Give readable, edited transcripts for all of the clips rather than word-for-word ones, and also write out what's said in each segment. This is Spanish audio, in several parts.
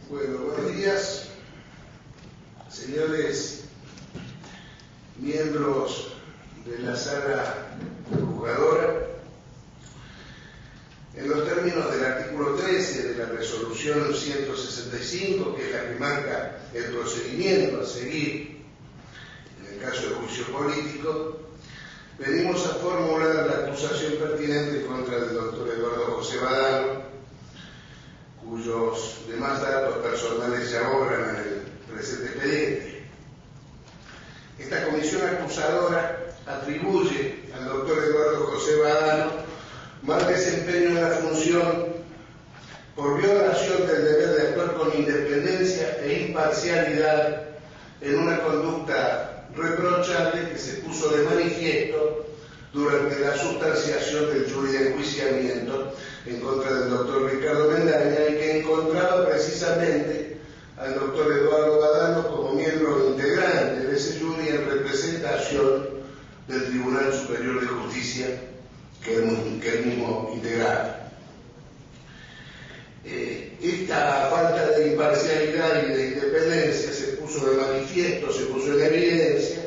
Bueno, buenos días, señores miembros de la sala juzgadora. En los términos del artículo 13 de la resolución 165, que es la que marca el procedimiento a seguir en el caso de juicio político, venimos a formular la acusación pertinente contra el doctor Eduardo José Badano, cuyos demás datos personales se ahorran en el presente expediente. Esta comisión acusadora atribuye al doctor Eduardo José Badano mal desempeño de la función por violación del deber de actuar con independencia e imparcialidad en una conducta reprochable que se puso de manifiesto durante la sustanciación del jury de enjuiciamiento en contra del doctor Ricardo Mendaña, y que encontraba precisamente al doctor Eduardo Badano como miembro integrante de ese jury en representación del Tribunal Superior de Justicia que él mismo integraba. Esta falta de imparcialidad y de independencia se puso de manifiesto, se puso en evidencia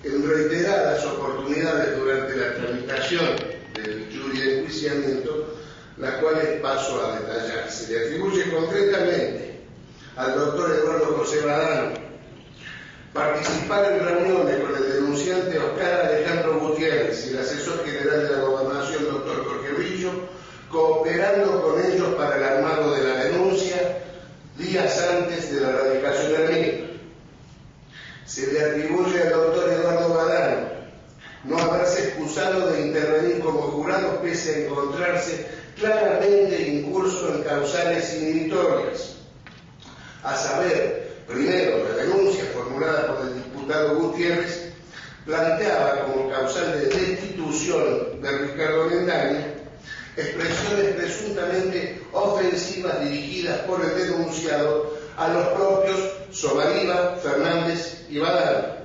en reiteradas oportunidades durante la tramitación del jury de enjuiciamiento, las cuales paso a detallar. Se le atribuye concretamente al doctor Eduardo José Badano participar en reuniones con el denunciante Oscar Alejandro Gutiérrez y el asesor general de la Gobernación, doctor Jorge Brillo, cooperando con ellos para el armado de la denuncia días antes de la radicación de la misma. Se le atribuye al doctor Eduardo Badano no haberse excusado de intervenir como jurado pese a encontrarse claramente incurso en causales inhibitorias, a saber, primero, la denuncia formulada por el diputado Gutiérrez planteaba como causal de destitución de Ricardo Mendaña expresiones presuntamente ofensivas dirigidas por el denunciado a los propios Somariva, Fernández y Badano,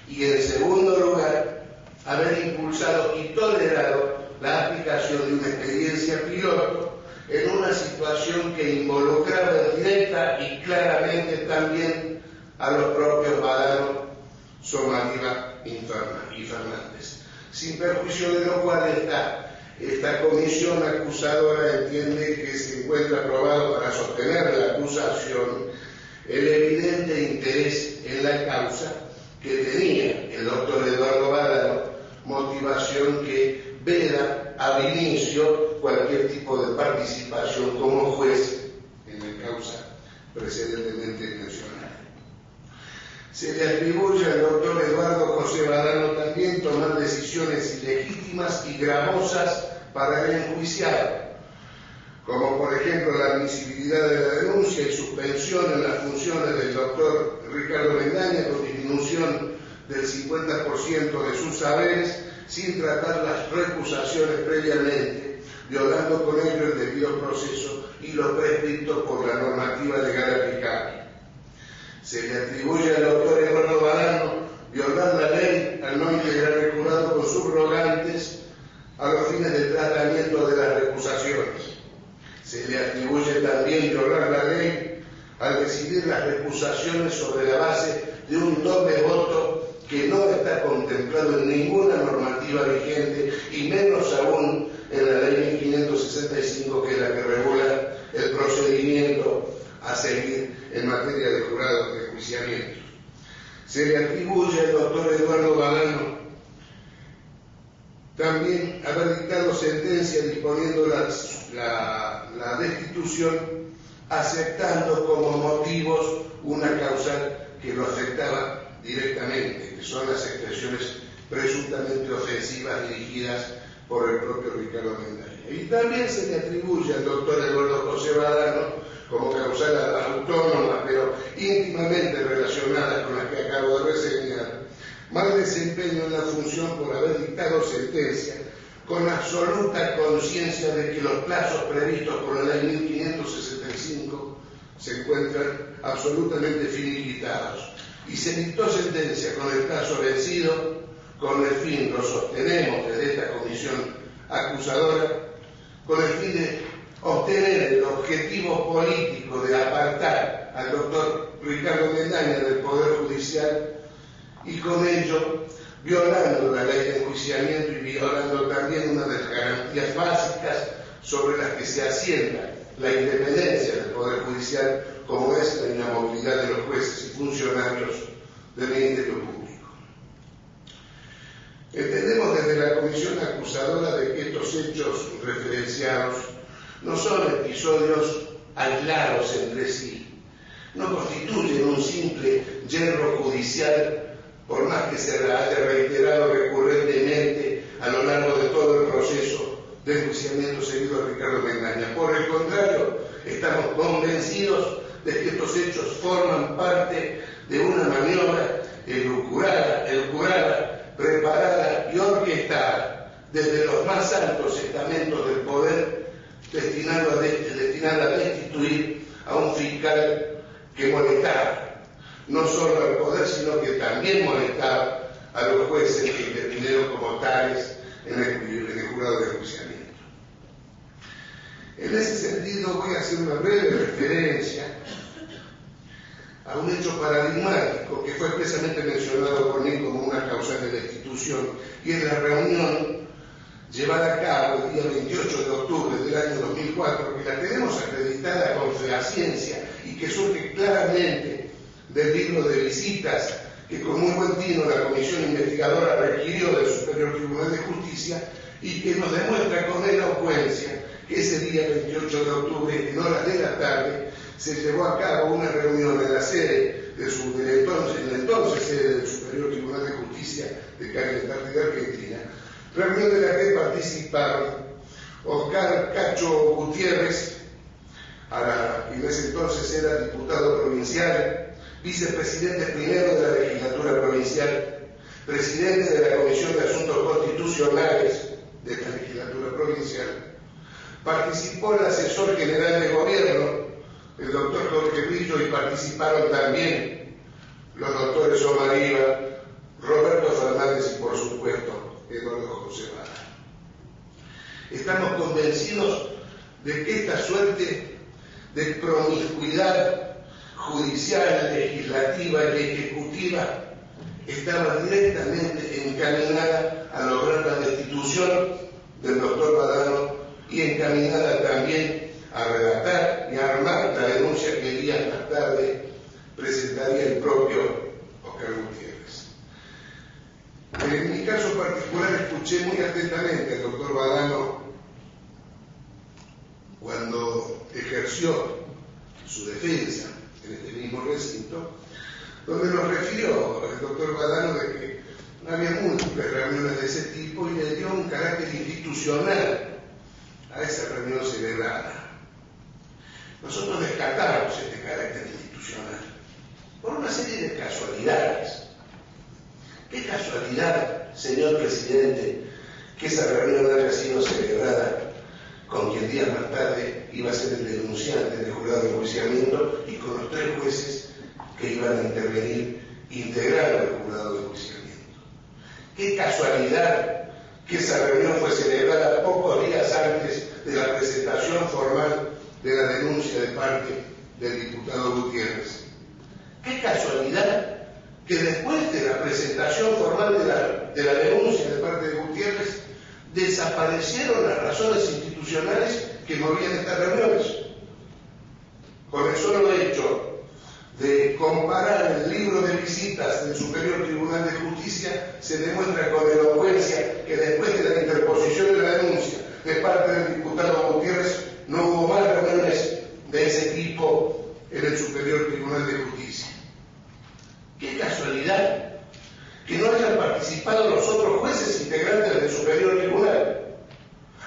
y en segundo lugar, haber impulsado y tolerado la aplicación de una experiencia piloto en una situación que involucraba directa y claramente también a los propios Badano, Somariva y Fernández, sin perjuicio de lo cual esta comisión acusadora entiende que se encuentra probado para sostener la acusación el evidente interés en la causa que tenía el doctor Eduardo Badano, motivación que veda ab inicio cualquier tipo de participación como juez en la causa precedentemente mencionada. Se le atribuye al doctor Eduardo José Badano también tomar decisiones ilegítimas y gravosas para el enjuiciado, como por ejemplo la admisibilidad de la denuncia y suspensión en las funciones del doctor Ricardo Mendaña con disminución del 50% de sus saberes, sin tratar las recusaciones previamente, violando con ello el debido proceso y lo prescrito por la normativa legal aplicable. Se le atribuye al doctor Eduardo Badano violar la ley al no integrar el jurado con subrogantes a los fines del tratamiento de las recusaciones. Se le atribuye también violar la ley al decidir las recusaciones sobre la base de un doble voto que no está contemplado en ninguna normativa vigente y menos aún en la ley 1565, que es la que regula el procedimiento a seguir en materia de jurados de enjuiciamiento. Se le atribuye al doctor Eduardo Badano también haber dictado sentencia disponiendo la destitución, aceptando como motivos una causal que lo afectaba directamente, que son las expresiones presuntamente ofensivas dirigidas por el propio Ricardo Mendaña. Y también se le atribuye al doctor Eduardo José Badano como causal autónoma, pero íntimamente relacionada con la que acabo de reseñar, mal desempeño en la función por haber dictado sentencia con absoluta conciencia de que los plazos previstos por la ley 1565 se encuentran absolutamente finiquitados, y se dictó sentencia con el plazo vencido con el fin, lo sostenemos desde esta comisión acusadora, con el fin de obtener el objetivo político de apartar al doctor Ricardo Mendaña del Poder Judicial y con ello violando la ley de enjuiciamiento y violando también una de las garantías básicas sobre las que se asienta la independencia del Poder Judicial, como es la inamovilidad de los jueces y funcionarios del Ministerio Público. Entendemos desde la comisión acusadora de que estos hechos referenciados no son episodios aislados entre sí, no constituyen un simple yerro judicial, por más que se haya reiterado recurrentemente a lo largo de todo el proceso de enjuiciamiento seguido a Ricardo Mendaña. Por el contrario, estamos convencidos de que estos hechos forman parte de una maniobra elucubrada, preparada y orquestada desde los más altos estamentos del poder, destinada a destituir a un fiscal que molestaba no solo al poder, sino que también molestaba a los jueces que intervinieron como tales en el jurado de enjuiciamiento. En ese sentido voy a hacer una breve referencia a un hecho paradigmático que fue expresamente mencionado por mí como una causa de destitución, y es la reunión llevada a cabo el día 28 de octubre del año 2004, que la tenemos acreditada con fehaciencia y que surge claramente del libro de visitas que con muy buen tino la comisión investigadora requirió del Superior Tribunal de Justicia, y que nos demuestra con elocuencia que ese día 28 de octubre, en horas de la tarde, se llevó a cabo una reunión en la sede en la entonces sede del Superior Tribunal de Justicia de Capital de Argentina, reunión de la que participaron Oscar Cacho Gutiérrez, que en ese entonces era diputado provincial, vicepresidente primero de la legislatura provincial, presidente de la Comisión de Asuntos Constitucionales de la legislatura provincial. Participó el asesor general de gobierno, el doctor Jorge Brillo, y participaron también los doctores Omar Iba, Roberto Fernández y, por supuesto, Eduardo José Vara. Estamos convencidos de que esta suerte de promiscuidad judicial, legislativa y ejecutiva estaba directamente encaminada a lograr la destitución del doctor Badano y encaminada también a redactar y a armar la denuncia que días más tarde presentaría el propio Oscar Gutiérrez. En mi caso particular escuché muy atentamente al doctor Badano cuando ejerció su defensa en este mismo recinto, donde nos refirió el doctor Badano de que había múltiples reuniones de ese tipo y le dio un carácter institucional a esa reunión celebrada. Nosotros descartamos este carácter institucional por una serie de casualidades. ¿Qué casualidad, señor presidente, que esa reunión haya sido celebrada con quien días más tarde iba a ser el denunciante del jurado de enjuiciamiento y con los 3 jueces que iban a intervenir integrando el jurado de enjuiciamiento? Qué casualidad que esa reunión fue celebrada pocos días antes de la presentación formal de la denuncia de parte del diputado Gutiérrez. Qué casualidad que después de la presentación formal de la denuncia de parte de Gutiérrez desaparecieron las razones institucionales que movían estas reuniones. Con el solo hecho de comparar el libro de visitas del Superior Tribunal de Justicia, se demuestra con elocuencia que después de la interposición de la denuncia de parte del diputado Gutiérrez no hubo más reuniones de ese tipo en el Superior Tribunal de Justicia. Qué casualidad que no hayan participado los otros jueces integrantes del Superior Tribunal.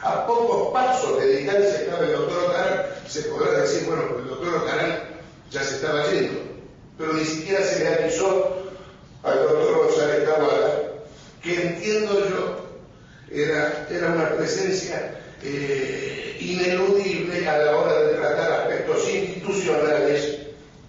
A pocos pasos de distancia estaba el doctor Ocarán. Se podrá decir, bueno, pues el doctor Ocarán ya se estaba yendo, pero ni siquiera se le avisó al doctor González Taboada, que entiendo yo era una presencia ineludible a la hora de tratar aspectos institucionales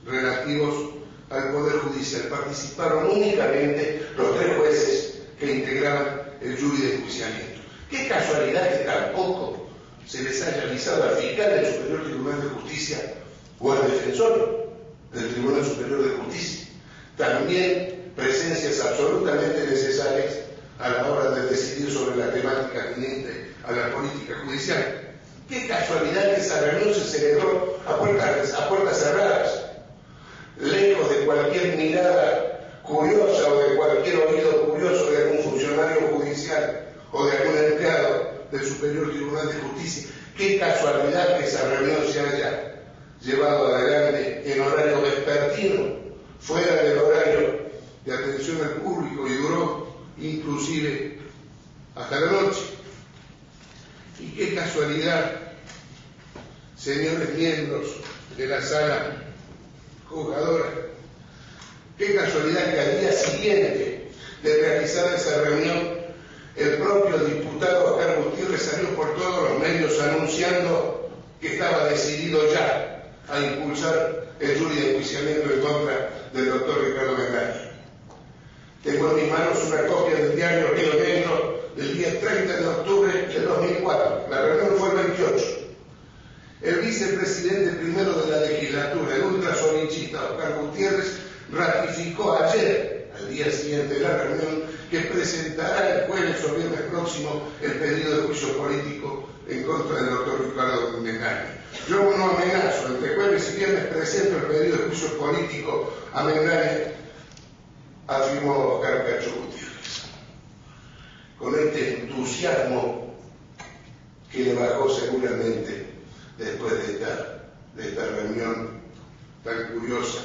relativos al Poder Judicial. Participaron únicamente los 3 jueces que integraban el jury de enjuiciamiento. Qué casualidad que tampoco se les haya avisado al fiscal del Superior Tribunal de Justicia o al defensor del Tribunal Superior de Justicia. También presencias absolutamente necesarias a la hora de decidir sobre la temática tendente a la política judicial. Qué casualidad que esa reunión se celebró a puertas cerradas, lejos de cualquier mirada curiosa o de cualquier oído curioso de algún funcionario judicial o de algún empleado del Superior Tribunal de Justicia. Qué casualidad que esa reunión se haya llevado adelante en horario vespertino, fuera del horario de atención al público, y duró inclusive hasta la noche. Y qué casualidad, señores miembros de la sala juzgadora, qué casualidad que al día siguiente de realizar esa reunión, el propio diputado Oscar Gutiérrez salió por todos los medios anunciando que estaba decidido ya a impulsar el jury de enjuiciamiento en contra del doctor Ricardo Bendaña. Tengo en mis manos una copia del diario Río Negro del día 30 de octubre de 2004. La reunión fue el 28. El vicepresidente primero de la legislatura, el ultrasonichista Oscar Gutiérrez, ratificó ayer, al día siguiente de la reunión, que presentará el jueves o viernes próximo el pedido de juicio político en contra del doctor Ricardo Bendaña. Yo no amenazo, entre jueves y viernes presento el pedido de juicio político a Bendaña, afirmó Oscar Cacho Gutiérrez, con este entusiasmo que le bajó seguramente después de esta reunión tan curiosa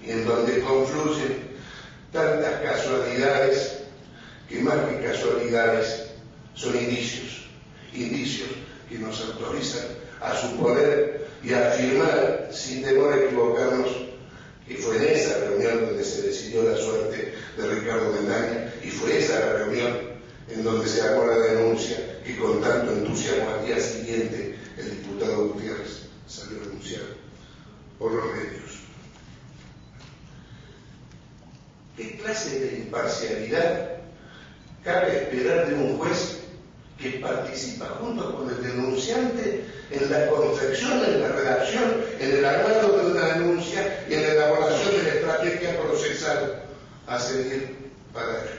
y en donde confluyen tantas casualidades que más que casualidades son indicios que nos autorizan a suponer y a afirmar sin temor a equivocarnos que fue en esa reunión donde se decidió la suerte de Ricardo Bendaña, y fue esa la reunión en donde se armó la denuncia que con tanto entusiasmo al día siguiente el diputado Gutiérrez salió a denunciar por los medios. ¿Qué clase de imparcialidad cabe esperar de un juez que participa junto con el denunciante en la confección, en la redacción, en el armado de una denuncia y en la elaboración de la estrategia procesal a seguir para adelante?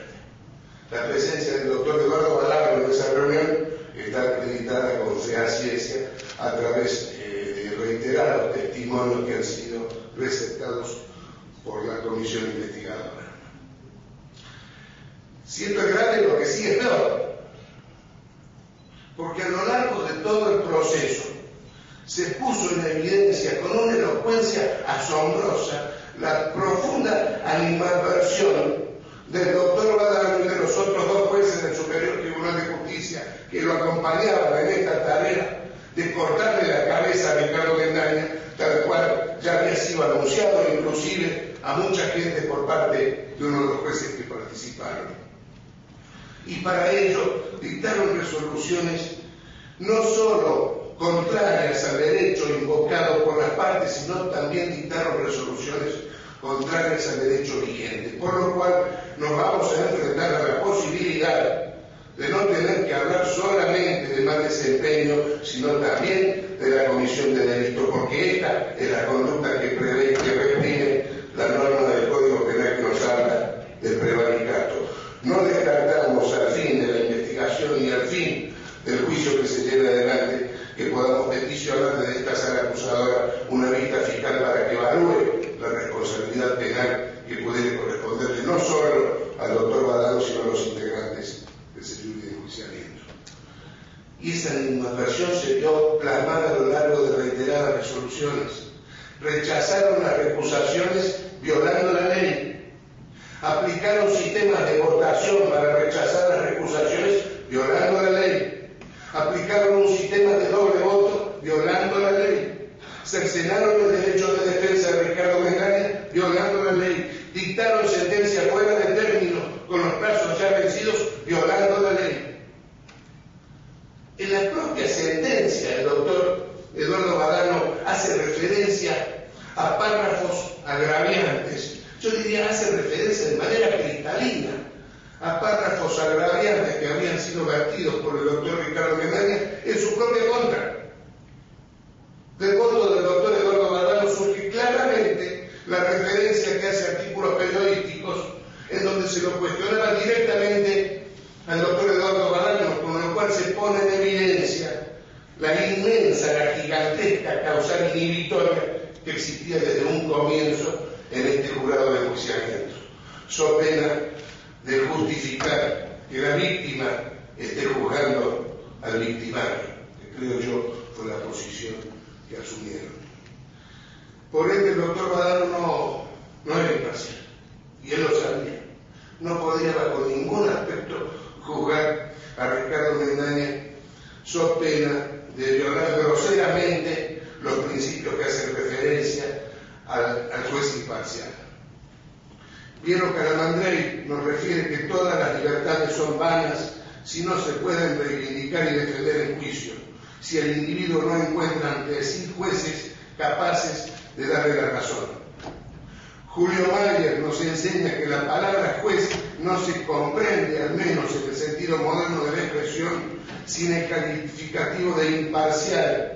La presencia del doctor Eduardo Balagro en esa reunión está acreditada con fehaciencia a través de reiterados testimonios que han sido receptados por la comisión investigadora. Si esto es grave, lo que sí es peor, porque a lo largo de todo el proceso se puso en evidencia con una elocuencia asombrosa la profunda animadversión del doctor Badano y de los otros dos jueces del Superior Tribunal de Justicia que lo acompañaban en esta tarea de cortarle la cabeza a Ricardo Bendaña, tal cual ya había sido anunciado inclusive a mucha gente por parte de uno de los jueces que participaron. Y para ello dictaron resoluciones no solo contrarias al derecho invocado por las partes, sino también dictaron resoluciones contrarias al derecho vigente, por lo cual nos vamos a enfrentar a la posibilidad de no tener que hablar solamente de mal desempeño, sino también de la comisión de delito, porque esta es la conducta que prevé y que reprime la norma del Código Penal que nos habla del prevaricato. No descartamos al fin de la investigación y al fin del juicio que se lleve adelante que podamos peticionar desde esta sala acusadora una vista fiscal para que evalúe la responsabilidad penal que pudiera corresponderle no solo al doctor Badano, sino a los integrantes del jury de enjuiciamiento. Y esa animadversión se vio plasmada a lo largo de reiteradas resoluciones. Rechazaron las recusaciones violando la ley. Aplicaron sistemas de votación para rechazar las recusaciones violando la ley. Aplicaron un sistema de doble voto violando la ley. Cercenaron el derecho de defensa de Ricardo Bendaña violando la ley. Dictaron sentencia fuera de término con los plazos ya vencidos violando la ley. En la propia sentencia el doctor Eduardo Badano hace referencia a párrafos agraviantes. Yo diría, hace referencia de manera cristalina a párrafos agraviantes que habían sido vertidos por el doctor Ricardo Mendaña en su propia contra. Del voto del doctor Eduardo Badano surge claramente la referencia que hace artículos periodísticos en donde se lo cuestionaba directamente al doctor Eduardo Badano, con lo cual se pone en evidencia la inmensa, la gigantesca causal inhibitoria que existía desde un comienzo en este jurado de enjuiciamiento, so pena de justificar que la víctima esté juzgando al victimario, que creo yo fue la posición que asumieron. Por ende, el doctor Badano no era imparcial, y él lo sabía. No podía bajo ningún aspecto juzgar a Ricardo Mendaña, so pena de violar groseramente los principios que hacen referencia al juez imparcial. Piero Calamandrei nos refiere que todas las libertades son vanas si no se pueden reivindicar y defender en juicio, si el individuo no encuentra ante sí jueces capaces de darle la razón. Julio Mayer nos enseña que la palabra juez no se comprende, al menos en el sentido moderno de la expresión, sin el calificativo de imparcial,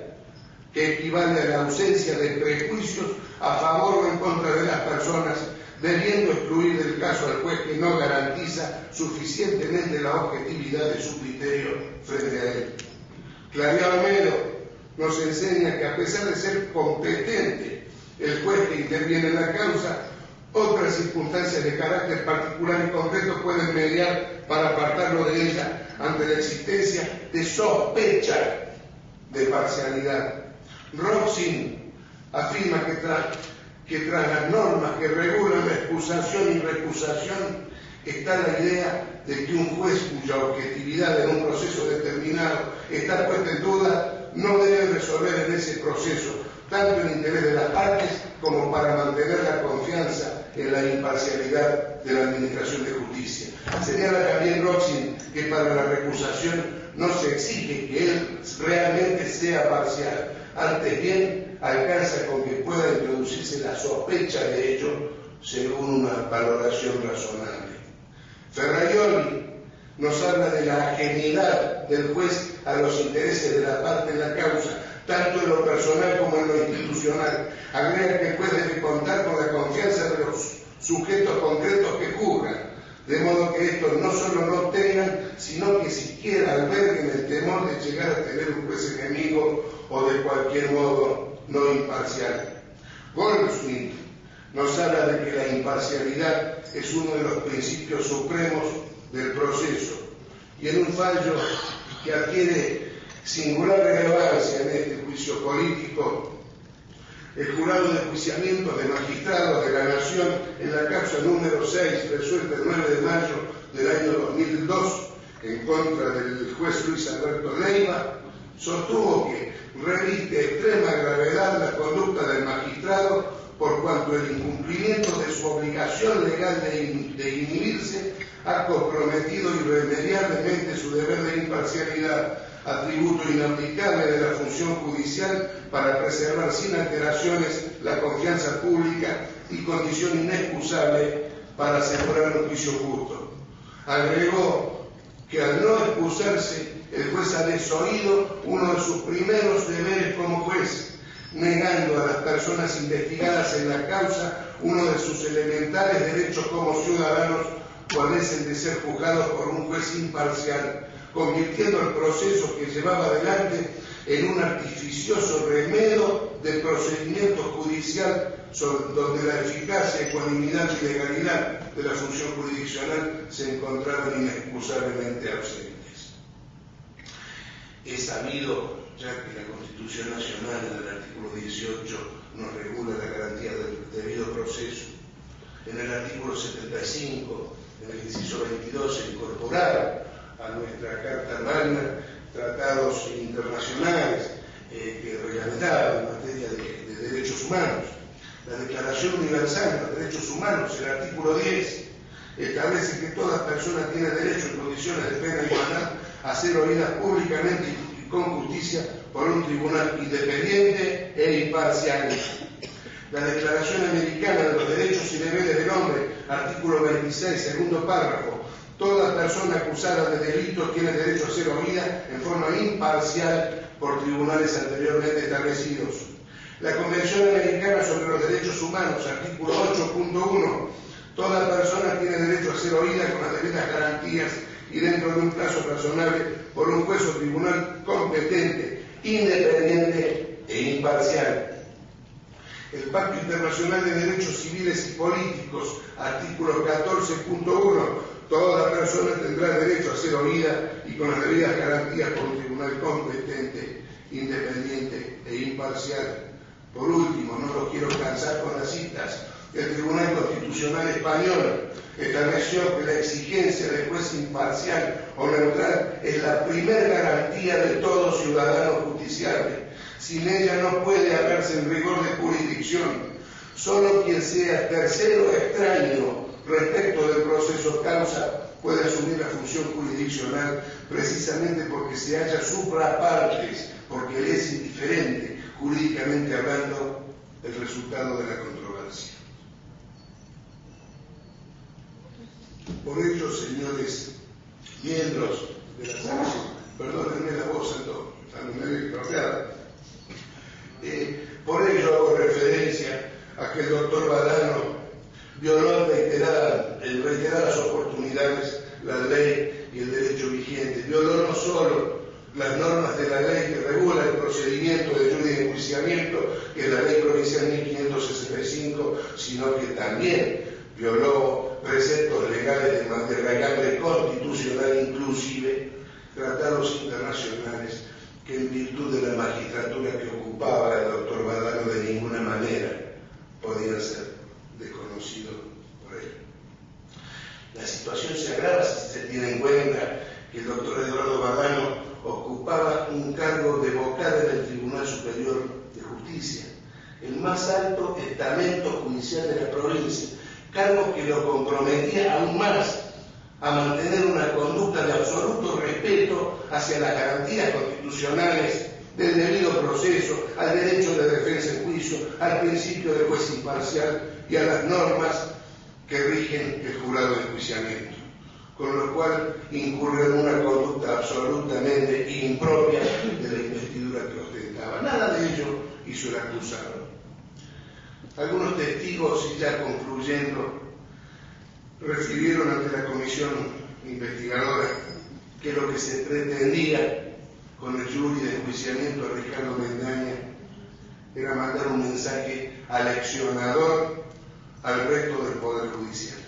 que equivale a la ausencia de prejuicios a favor o en contra de las personas, debiendo excluir del caso al juez que no garantiza suficientemente la objetividad de su criterio frente a él. Claudio Almero nos enseña que a pesar de ser competente el juez que interviene en la causa, otras circunstancias de carácter particular y concreto pueden mediar para apartarlo de ella ante la existencia de sospecha de parcialidad. Roxin afirma que tras las normas que regulan la excusación y recusación está la idea de que un juez cuya objetividad en un proceso determinado está puesta en duda no debe resolver en ese proceso tanto el interés de las partes como para mantener la confianza en la imparcialidad de la Administración de Justicia. Señala también Roxin que para la recusación no se exige que él realmente sea parcial, antes bien alcanza con que pueda introducirse la sospecha de ello según una valoración razonable. Ferraioli nos habla de la ajenidad del juez a los intereses de la parte en la causa, tanto en lo personal como en lo institucional. Agrega que el juez debe contar con la confianza de los sujetos concretos que juzgan, de modo que estos no solo no tengan, sino que siquiera alberguen el temor de llegar a tener un juez enemigo o de cualquier modo no imparcial. Goldsmith nos habla de que la imparcialidad es uno de los principios supremos del proceso, y en un fallo que adquiere singular relevancia en este juicio político, el jurado de enjuiciamiento de magistrados de la Nación en la causa número 6, resuelta el 9 de mayo del año 2002, en contra del juez Luis Alberto Leiva, sostuvo que reviste extrema gravedad la conducta del magistrado por cuanto el incumplimiento de su obligación legal de inhibirse ha comprometido irremediablemente su deber de imparcialidad, atributo inaplicable de la función judicial para preservar sin alteraciones la confianza pública y condición inexcusable para asegurar un juicio justo. Agregó que al no excusarse, el juez ha desoído uno de sus primeros deberes como juez, negando a las personas investigadas en la causa uno de sus elementales derechos como ciudadanos, cuál es el de ser juzgados por un juez imparcial, convirtiendo el proceso que llevaba adelante en un artificioso remedio de procedimiento judicial donde la eficacia, ecuanimidad y legalidad de la función jurisdiccional se encontraban inexcusablemente ausentes. Es sabido, ya que la Constitución Nacional en el artículo 18 nos regula la garantía del debido proceso. En el artículo 75, en el inciso 22, se incorporaron a nuestra Carta Magna tratados internacionales que reglamentaban en materia de derechos humanos. La Declaración Universal de los Derechos Humanos, el artículo 10, establece que toda persona tiene derecho en condiciones de plena igualdad a ser oída públicamente y con justicia por un tribunal independiente e imparcial. La Declaración Americana de los Derechos y Deberes del Hombre, artículo 26, segundo párrafo, Toda persona acusada de delitos tiene derecho a ser oída en forma imparcial por tribunales anteriormente establecidos. La Convención Americana sobre los Derechos Humanos, artículo 8.1, toda persona tiene derecho a ser oída con las debidas garantías y dentro de un plazo razonable por un juez o tribunal competente, independiente e imparcial. El Pacto Internacional de Derechos Civiles y Políticos, artículo 14.1, toda persona tendrá derecho a ser oída y con las debidas garantías por un tribunal competente, independiente e imparcial. Por último, no los quiero cansar con las citas, el Tribunal Constitucional Español estableció que la exigencia de juez imparcial o neutral es la primera garantía de todo ciudadano justiciable. Sin ella no puede haberse en rigor de jurisdicción. Solo quien sea tercero extraño respecto del proceso causa puede asumir la función jurisdiccional precisamente porque se halla suprapartes, porque le es indiferente, jurídicamente hablando, el resultado de la controversia. Por ello, señores miembros de la sanción, perdónenme la voz, ando medio estropeada. Por ello hago referencia a que el doctor Badano violó en reiteradas oportunidades la ley y el derecho vigente. Violó no solo las normas de la ley que regula el procedimiento de juicio y enjuiciamiento, que es la ley provincial 1565, sino que también violó preceptos legales de recambio constitucional, inclusive tratados internacionales que en virtud de la magistratura que ocupaba el doctor Badano de ninguna manera podían ser desconocidos por él. La situación se agrava si se tiene en cuenta que el doctor Eduardo Badano ocupaba un cargo de vocal en el Tribunal Superior de Justicia, el más alto estamento judicial de la provincia, cargo que lo comprometía aún más a mantener una conducta de absoluto respeto hacia las garantías constitucionales del debido proceso, al derecho de defensa en juicio, al principio de juez imparcial y a las normas que rigen el jurado de enjuiciamiento, con lo cual incurrió en una conducta absolutamente impropia de la investidura que ostentaba. Nada de ello hizo el acusado. Algunos testigos, y ya concluyendo, refirieron ante la comisión investigadora que lo que se pretendía con el jury de enjuiciamiento a Ricardo Mendaña era mandar un mensaje aleccionador al resto del Poder Judicial.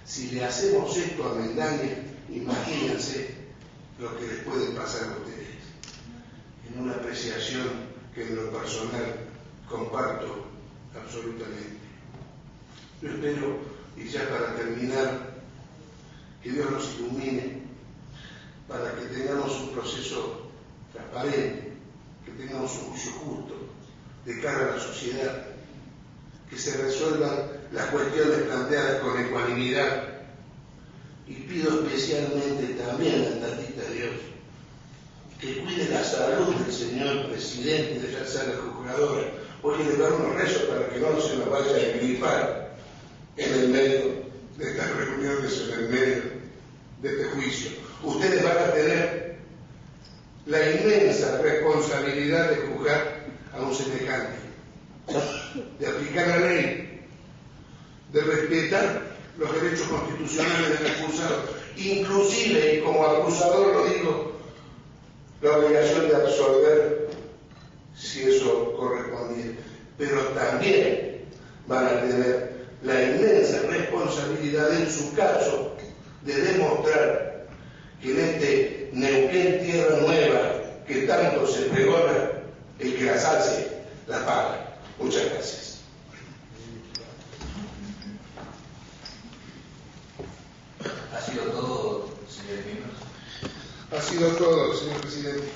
Si le hacemos esto a Mendaña, imagínense lo que les puede pasar a ustedes. En una apreciación que en lo personal comparto absolutamente. Yo espero, y ya para terminar, que Dios nos ilumine para que tengamos un proceso transparente, que tengamos un juicio justo de cara a la sociedad, que se resuelvan las cuestiones planteadas con ecuanimidad. Y pido especialmente también al Tatita Dios que cuide la salud del señor presidente de la sala juzgadora. Voy a elevar unos rezos para que no se nos vaya a gripar en el medio de estas reuniones, en el medio de este juicio. Ustedes van a tener la inmensa responsabilidad de juzgar a un semejante, de aplicar la ley, de respetar los derechos constitucionales del acusado, inclusive, y como acusador lo digo, la obligación de absolver si eso correspondiera, pero también van a tener la inmensa responsabilidad en su caso de demostrar que en este Neuquén Tierra Nueva que tanto se pregona, el que las alce la paga. Muchas gracias. ¿Ha sido todo, señores miembros? Ha sido todo, señor presidente.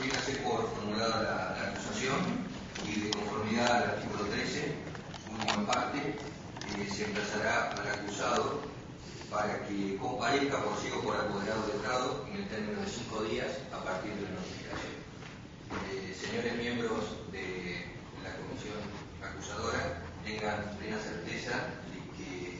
Fíjese por formulada la acusación y de conformidad al artículo 13, última parte, se emplazará al acusado para que comparezca por sí o por apoderado de Estado en el término de 5 días a partir de la notificación. Señores miembros de la comisión acusadora, tengan plena certeza de que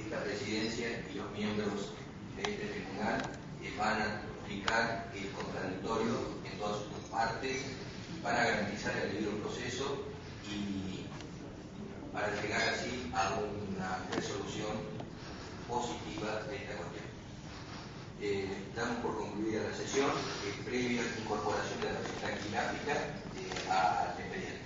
esta presidencia y los miembros de este tribunal van a explicar el contradictorio en todas sus partes para garantizar el debido proceso y para llegar así a una resolución positiva de esta cuestión. Damos por concluida la sesión previa incorporación de la receta gráfica al expediente.